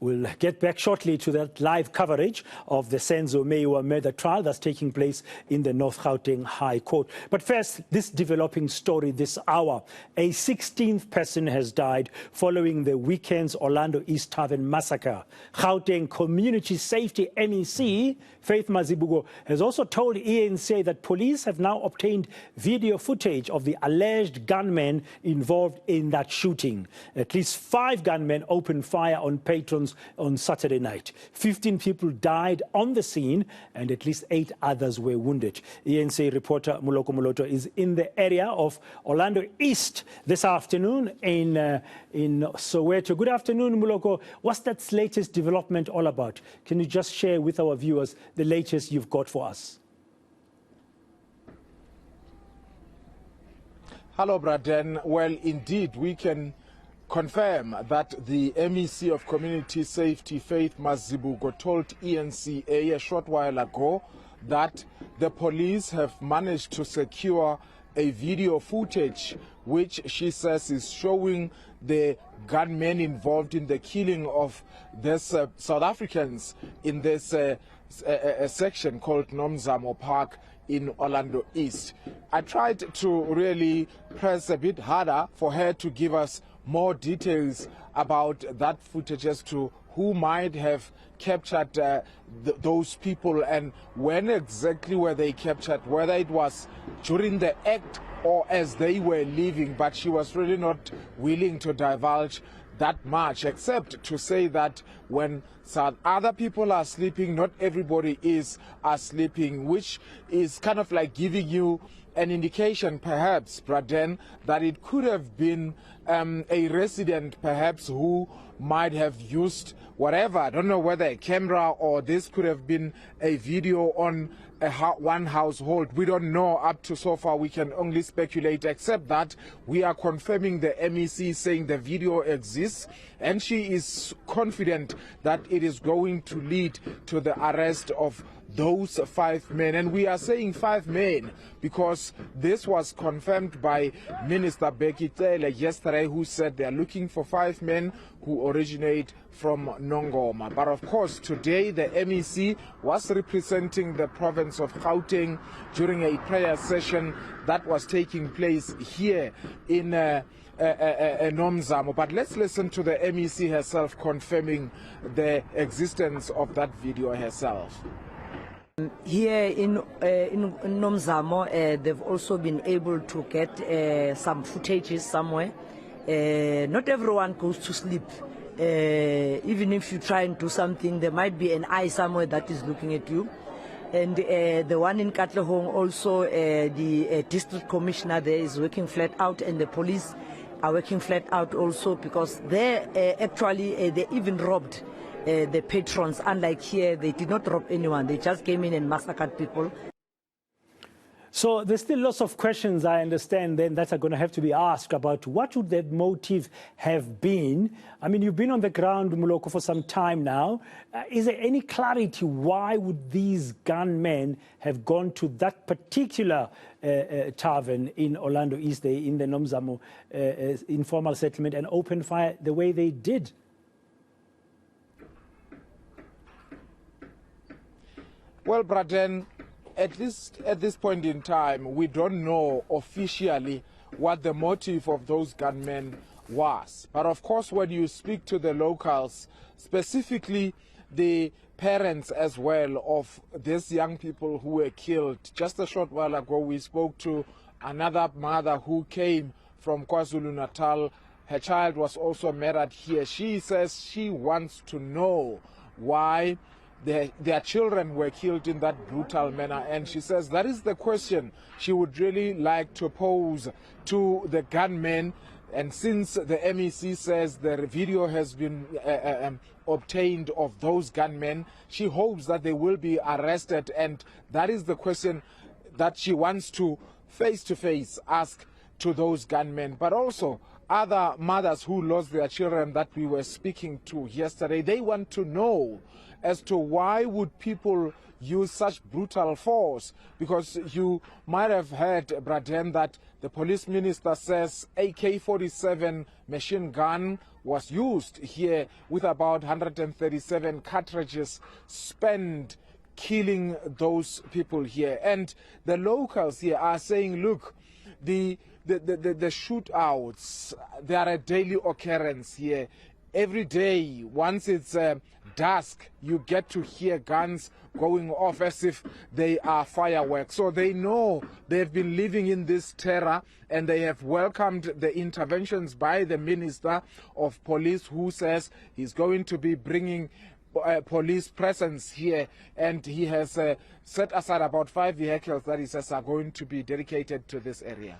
We'll get back shortly to that live coverage of the Senzo Meyiwa murder trial that's taking place in the North Gauteng High Court. But first, this developing story this hour. A 16th person has died following the weekend's Orlando East Tavern massacre. Gauteng Community Safety MEC, Faith Mazibuko, has also told eNCA that police have now obtained video footage of the alleged gunmen involved in that shooting. At least 5 gunmen opened fire on patrons on Saturday night. 15 people died on the scene and at least 8 others were wounded. eNCA reporter Moloko Moloto is in the area of Orlando East this afternoon in Soweto. Good afternoon, Moloko. What's that latest development all about? Can you just share with our viewers the latest you've got for us? Hello, Braden. Well, indeed, we can confirm that the MEC of Community Safety, Faith Mazibuko, told eNCA a short while ago that the police have managed to secure a video footage which she says is showing the gunmen involved in the killing of these South Africans in this section called Nomzamo Park in Orlando East. I tried to really press a bit harder for her to give us more details about that footage as to who might have captured those people and when exactly were they captured, whether it was during the act or as they were leaving, but she was really not willing to divulge that much, except to say that when other people are sleeping, not everybody is sleeping, which is kind of like giving you an indication, perhaps, Braden, that it could have been a resident, perhaps, who might have used whatever. I don't know whether a camera or this could have been a video on one household. We don't know up to so far. We can only speculate, except that we are confirming the MEC saying the video exists and she is confident that it is going to lead to the arrest of those 5 men. And we are saying 5 men because this was confirmed by Minister Becky Taylor yesterday, who said they are looking for 5 men who originate from Nongoma. But of course, today the MEC was representing the province of Gauteng during a prayer session that was taking place here in Nomzamo. But let's listen to the MEC herself confirming the existence of that video herself. Here in Nomzamo, they've also been able to get some footages somewhere. Not everyone goes to sleep. Even if you try and do something, there might be an eye somewhere that is looking at you. And the one in Katlehong also, the district commissioner there is working flat out, and the police are working flat out also, because they actually they even robbed the patrons. Unlike here, they did not rob anyone. They just came in and massacred people. So there's still lots of questions, I understand, then that are going to have to be asked about what would the motive have been. I mean, you've been on the ground, Moloko, for some time now. Is there any clarity why would these gunmen have gone to that particular tavern in Orlando East, in the Nomzamo informal settlement, and open fire the way they did? Well, Braden, at least at this point in time, we don't know officially what the motive of those gunmen was. But of course, when you speak to the locals, specifically the parents as well of these young people who were killed, just a short while ago we spoke to another mother who came from KwaZulu-Natal. Her child was also murdered here. She says she wants to know why their children were killed in that brutal manner, and she says that is the question she would really like to pose to the gunmen. And since the MEC says the video has been obtained of those gunmen, she hopes that they will be arrested, and that is the question that she wants to face ask to those gunmen. But also, other mothers who lost their children that we were speaking to yesterday, they want to know as to why would people use such brutal force, because you might have heard, Braden, that the police minister says AK-47 machine gun was used here with about 137 cartridges spent killing those people here. And the locals here are saying, look, the shootouts, they are a daily occurrence here. Every day, once it's dusk, you get to hear guns going off as if they are fireworks. So they know they've been living in this terror, and they have welcomed the interventions by the Minister of Police, who says he's going to be bringing police presence here, and he has set aside about 5 vehicles that he says are going to be dedicated to this area.